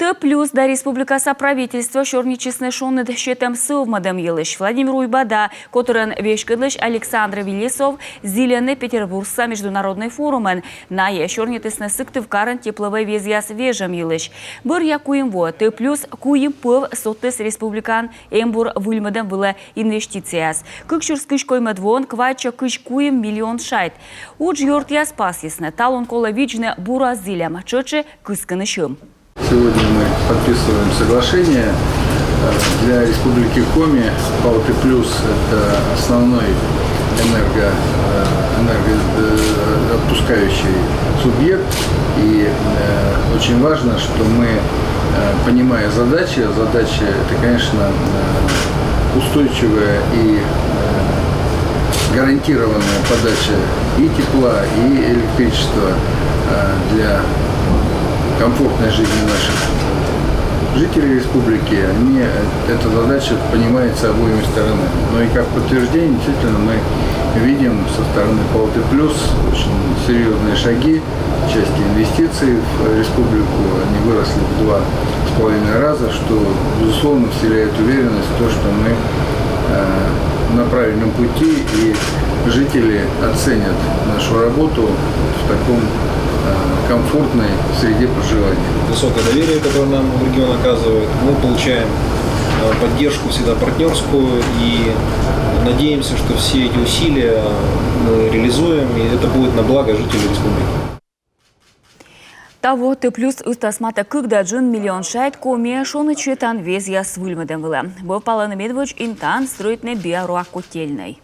Т плюс да республикаса правительства шорничесны шонны щетем совмадам елыш Владимир Уйбада, которым вешкадлыш Александр Велесов, зеленый Петербургса международный форумен, на ешорнитесны сыктыв каран тепловой везяс вежем елыш. Быр я куем во, Т плюс куем пыв соттес республикан эмбур вульмадам было инвестицияс. Кыкшур скыш коймадвон, квача кыш куем миллион шайт. Уж йорт я спасисны, талон кола вичны бура зилям, чоче кысканышым. Сегодня мы подписываем соглашение для Республики Коми. Балтты плюс – это основной энергоотпускающий субъект. И очень важно, что мы, понимая задачи это, конечно, устойчивая и гарантированная подача и тепла, и электричества для комфортной жизни наших жителей республики, эта задача понимается обоими сторонами. Но и как подтверждение, действительно, мы видим со стороны Балтты плюс очень серьезные шаги в части инвестиций в республику. Они выросли в 2,5 раза, что, безусловно, вселяет уверенность в то, что мы на правильном пути, и жители оценят нашу работу в таком комфортной среде проживания. Высокое доверие, которое нам регион оказывает. Мы получаем поддержку всегда партнерскую и надеемся, что все эти усилия мы реализуем, и это будет на благо жителей республики. Того Т плюс устасмата когда 1 миллион шайт коме шоны чуетан вез я с вульмадем была. Бо Палана Медведевич интан строит не биаруа котельной.